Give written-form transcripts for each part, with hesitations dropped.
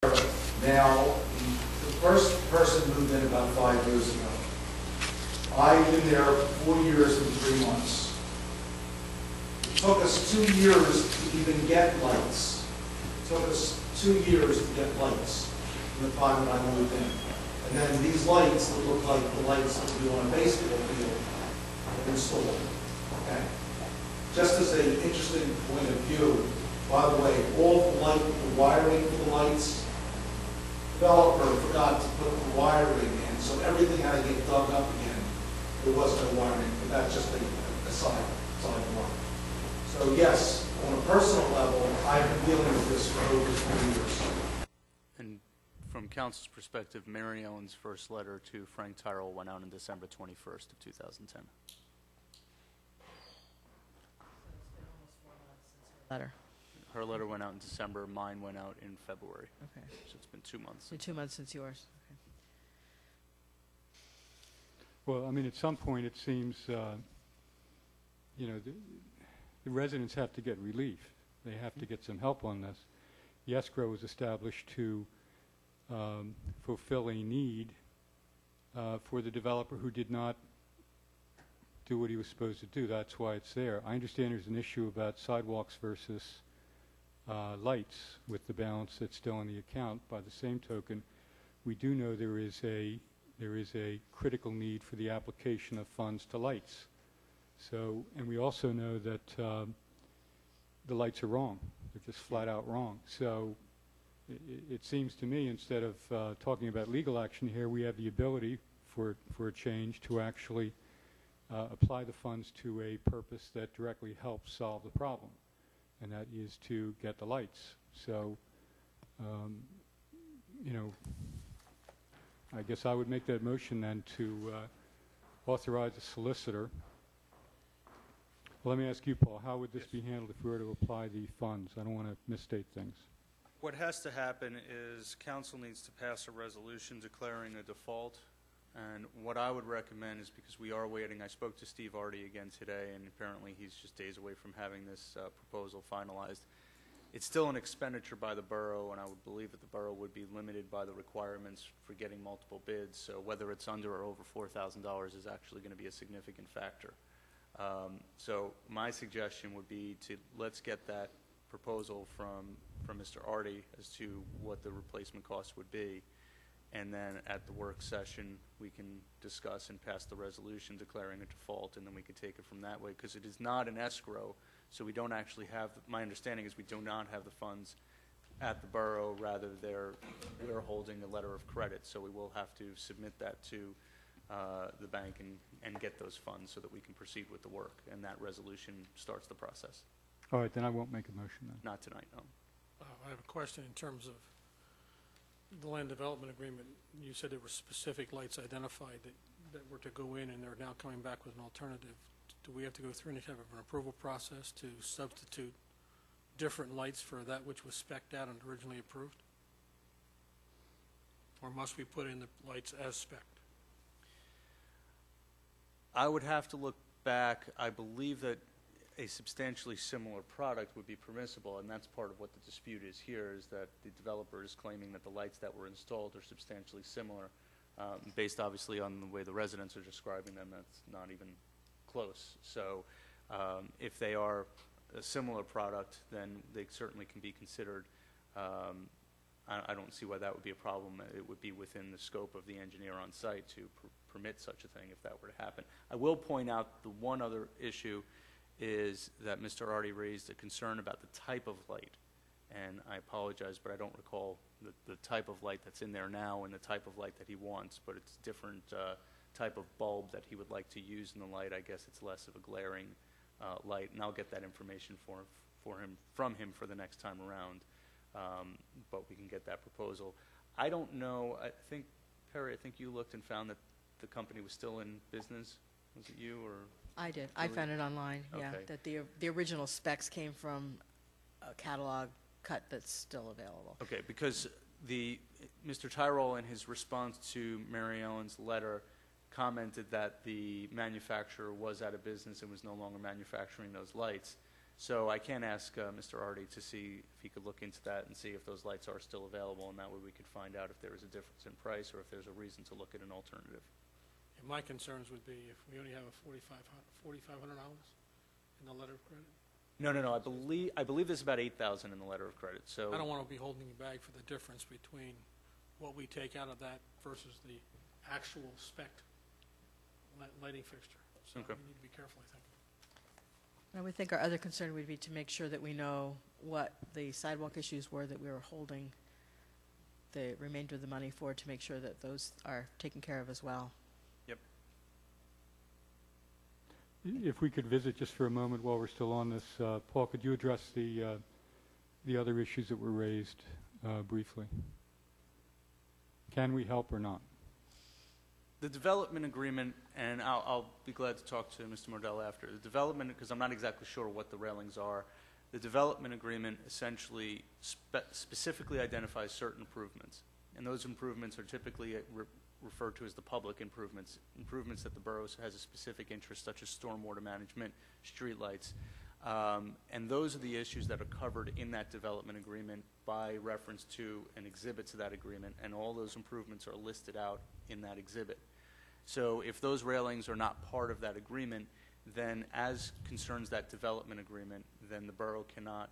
Now, the first person moved in about 5 years ago. I've been there 4 years and 3 months. It took us 2 years to even get lights. It took us 2 years to get lights from the time that I moved in. And then these lights that look like the lights that we do on a baseball field are installed. Okay? Just as an interesting point of view, by the way, all the wiring for the lights, developer forgot to put the wiring in, so everything had to get dug up again. There was no wiring, but that's just a side one. So yes, on a personal level, I've been dealing with this for over 3 years. And from council's perspective, Mary Ellen's first letter to Frank Tyrell went out on December 21st of 2010. Letter. Her letter went out in December, mine went out in February. Okay. So it's been 2 months. So 2 months since yours. Okay. Well, I mean, at some point it seems, you know, the residents have to get relief. They have to get some help on this. The escrow was established to fulfill a need for the developer who did not do what he was supposed to do. That's why it's there. I understand there's an issue about sidewalks versus lights with the balance that's still in the account. By the same token, we do know there is a critical need for the application of funds to lights. So, and we also know that the lights are wrong. They're just flat out wrong. So it seems to me, instead of talking about legal action here, we have the ability for a change to actually apply the funds to a purpose that directly helps solve the problem, and that is to get the lights. So, you know, I guess I would make that motion then to authorize a solicitor. Well, let me ask you, Paul, how would this be handled if we were to apply the funds? I don't want to misstate things. What has to happen is council needs to pass a resolution declaring a default. And what I would recommend is, because we are waiting, I spoke to Steve Artie again today, and apparently he's just days away from having this proposal finalized. It's still an expenditure by the borough, and I would believe that the borough would be limited by the requirements for getting multiple bids. So whether it's under or over $4,000 is actually going to be a significant factor. So my suggestion would be to let's get that proposal from Mr. Artie as to what the replacement cost would be. And then at the work session, we can discuss and pass the resolution declaring a default, and then we can take it from that way, because it is not an escrow, so we don't actually have, my understanding is we do not have the funds at the borough, rather we're holding a letter of credit, so we will have to submit that to the bank and get those funds so that we can proceed with the work, and that resolution starts the process. All right, then I won't make a motion then. Not tonight, no. I have a question in terms of the land development agreement. You said there were specific lights identified that were to go in, and they're now coming back with an alternative. Do we have to go through any type of an approval process to substitute different lights for that which was spec'd out and originally approved? Or must we put in the lights as spec'd? I would have to look back. I believe that a substantially similar product would be permissible, and that's part of what the dispute is here, is that the developer is claiming that the lights that were installed are substantially similar, based obviously on the way the residents are describing them. That's not even close. So if they are a similar product, then they certainly can be considered. I don't see why that would be a problem. It would be within the scope of the engineer on site to permit such a thing if that were to happen. I will point out the one other issue is that Mr. Artie raised a concern about the type of light. And I apologize, but I don't recall the type of light that's in there now and the type of light that he wants, but it's different type of bulb that he would like to use in the light. I guess it's less of a glaring light, and I'll get that information from him for the next time around. But we can get that proposal. I don't know. I think, Perry, I think you looked and found that the company was still in business. Was it you or? I did. I found it online, yeah, Okay. that the original specs came from a catalog cut that's still available. Okay, because Mr. Tyrell, in his response to Mary Ellen's letter, commented that the manufacturer was out of business and was no longer manufacturing those lights. So I can ask Mr. Artie to see if he could look into that and see if those lights are still available, and that way we could find out if there is a difference in price or if there's a reason to look at an alternative. And my concerns would be if we only have a $4,500 in the letter of credit. No. I believe there's about $8,000 in the letter of credit. So I don't want to be holding you back for the difference between what we take out of that versus the actual spec lighting fixture. So Okay. we need to be careful, I think. I would think our other concern would be to make sure that we know what the sidewalk issues were that we were holding the remainder of the money for, to make sure that those are taken care of as well. Yep. If we could visit just for a moment while we're still on this, Paul, could you address the other issues that were raised briefly? Can we help or not? The development agreement, and I'll be glad to talk to Mr. Mordell after. The development, because I'm not exactly sure what the railings are, the development agreement essentially specifically identifies certain improvements. And those improvements are typically referred to as the public improvements, improvements that the borough has a specific interest, such as stormwater management, streetlights. And those are the issues that are covered in that development agreement by reference to an exhibit to that agreement, and all those improvements are listed out in that exhibit. So if those railings are not part of that agreement, then as concerns that development agreement, then the borough cannot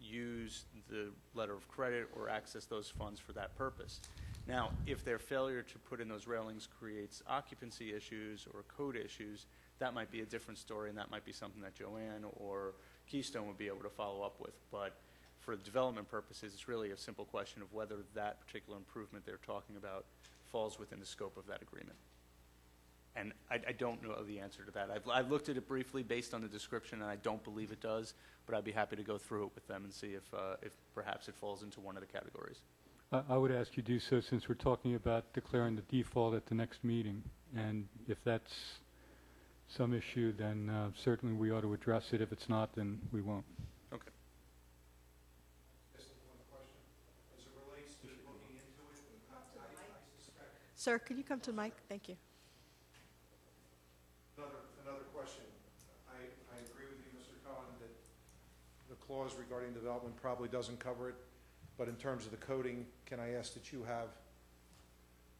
use the letter of credit or access those funds for that purpose. Now, if their failure to put in those railings creates occupancy issues or code issues, that might be a different story, and that might be something that Joanne or Keystone would be able to follow up with. But for development purposes, it's really a simple question of whether that particular improvement they're talking about falls within the scope of that agreement. And I don't know the answer to that. I've looked at it briefly based on the description, and I don't believe it does, but I'd be happy to go through it with them and see if perhaps it falls into one of the categories. I would ask you to do so, since we're talking about declaring the default at the next meeting. And if that's some issue, then certainly we ought to address it. If it's not, then we won't. Okay. Just one question. As it relates to looking into it, I suspect. Sir, could you come to the mic? Thank you. Another question. I agree with you, Mr. Cohen, that the clause regarding development probably doesn't cover it. But in terms of the coding, can I ask that you have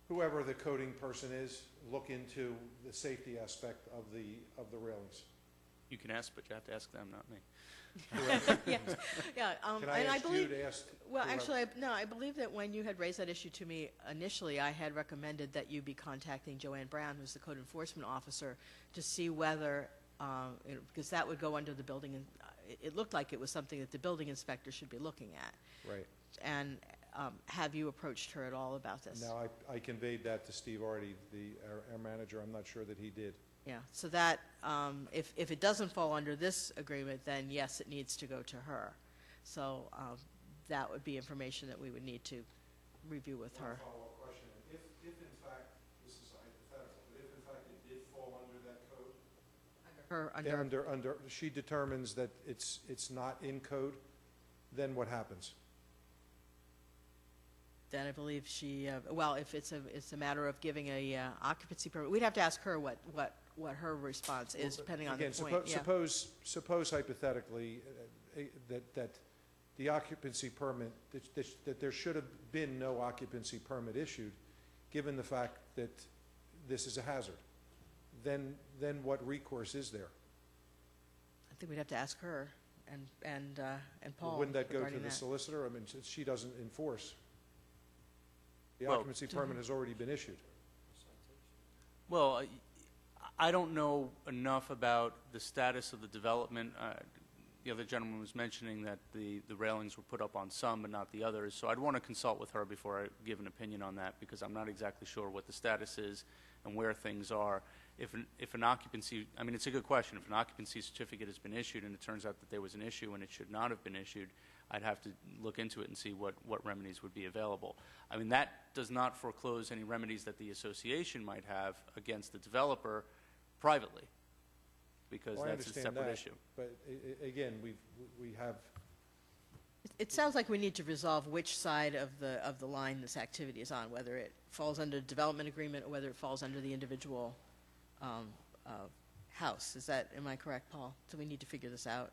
whoever the coding person is look into the safety aspect of the railings? You can ask, but you have to ask them, not me. Yeah, yeah. Can I And I ask you believe, to ask? well, whoever- actually, I believe that when you had raised that issue to me initially, I had recommended that you be contacting Joanne Brown, who's the code enforcement officer, to see whether, because that would go under the building, and it looked like it was something that the building inspector should be looking at. Right. And have you approached her at all about this? Now, I conveyed that to Steve Artie, our manager. I'm not sure that he did. Yeah, so that, if it doesn't fall under this agreement, then yes, it needs to go to her. So that would be information that we would need to review with her. One follow-up question. If in fact, this is hypothetical, but if in fact it did fall under that code, Her, she determines that it's not in code, then what happens? then I believe she, well, if it's a matter of giving a occupancy permit, we'd have to ask her what her response is, depending on the Again, point. Yeah. suppose hypothetically that the occupancy permit, that there should have been no occupancy permit issued, given the fact that this is a hazard. Then what recourse is there? I think we'd have to ask her and Paul. Wouldn't that go to regarding the that. solicitor? I mean, since she doesn't enforce. The Well- occupancy permit has already been issued. Well, I don't know enough about the status of the development. The other gentleman was mentioning that the railings were put up on some but not the others, so I'd want to consult with her before I give an opinion on that, because I'm not exactly sure what the status is and where things are. If an occupancy, I mean, it's a good question. If an occupancy certificate has been issued and it turns out that there was an issue and it should not have been issued, I'd have to look into it and see what remedies would be available. I mean, that does not foreclose any remedies that the association might have against the developer privately, because Well, I that's a understand separate that, issue. But again, we have, It sounds like we need to resolve which side of the line this activity is on, whether it falls under the development agreement or whether it falls under the individual house. Am I correct, Paul? So we need to figure this out.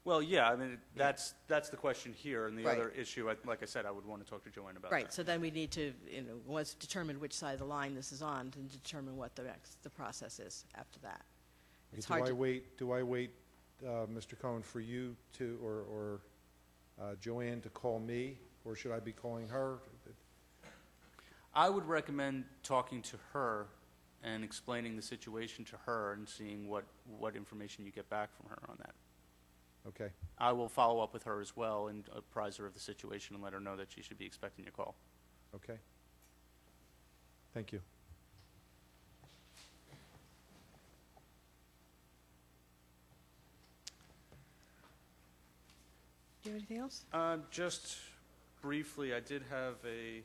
Well, yeah, I mean, that's the question here, and the Right. other issue, like I said, I would want to talk to Joanne about Right, that. so then we need to, once determine which side of the line this is on, to determine what the process is after that. It's hard to, Do I wait, Mr. Cohen, for you to, or Joanne to call me, or should I be calling her? I would recommend talking to her and explaining the situation to her and seeing what information you get back from her on that. Okay, I will follow up with her as well and apprise her of the situation and let her know that she should be expecting your call. okay. Thank you. do you have anything else? Just briefly, I did have a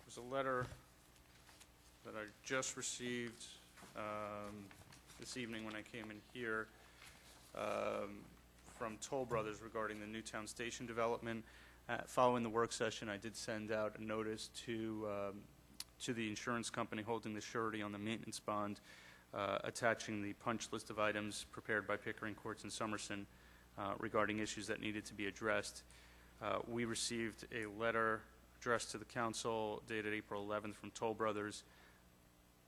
there's a letter that I just received this evening when I came in here from Toll Brothers regarding the Newtown Station development. Following the work session, I did send out a notice to the insurance company holding the surety on the maintenance bond, attaching the punch list of items prepared by Pickering Courts and Somerson regarding issues that needed to be addressed. We received a letter addressed to the council dated April 11th from Toll Brothers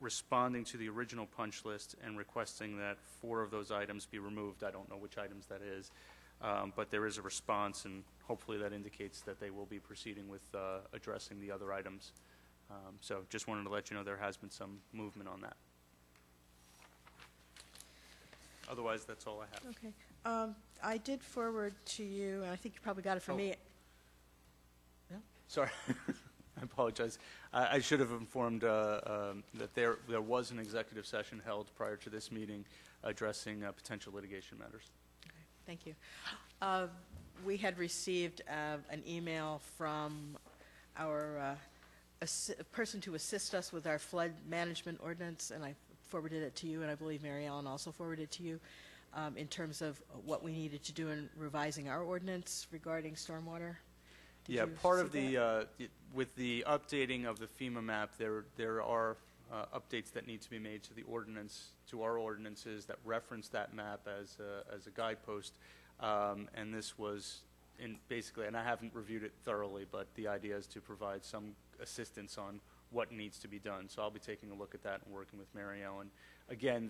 responding to the original punch list and requesting that 4 of those items be removed. I don't know which items that is, but there is a response, and hopefully that indicates that they will be proceeding with addressing the other items. So just wanted to let you know there has been some movement on that. Otherwise, that's all I have. Okay. I did forward to you, and I think you probably got it from Oh. me. Sorry, I apologize. I should have informed that there was an executive session held prior to this meeting addressing potential litigation matters. Okay, thank you. We had received an email from our person to assist us with our flood management ordinance, and I forwarded it to you, and I believe Mary Ellen also forwarded it to you, in terms of what we needed to do in revising our ordinance regarding stormwater. Did Yeah, you part of see the, with the updating of the FEMA map, there are updates that need to be made to the ordinance, to our ordinances that reference that map as a guidepost. And this was basically, and I haven't reviewed it thoroughly, but the idea is to provide some assistance on what needs to be done. So I'll be taking a look at that and working with Mary Ellen. Again,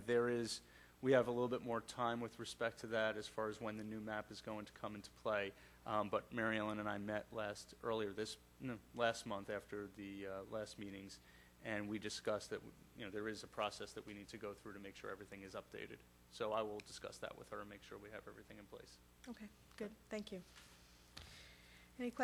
we have a little bit more time with respect to that as far as when the new map is going to come into play. But Mary Ellen and I met last month after the last meetings, and we discussed that there is a process that we need to go through to make sure everything is updated. So I will discuss that with her and make sure we have everything in place. Okay, good, thank you. Any questions?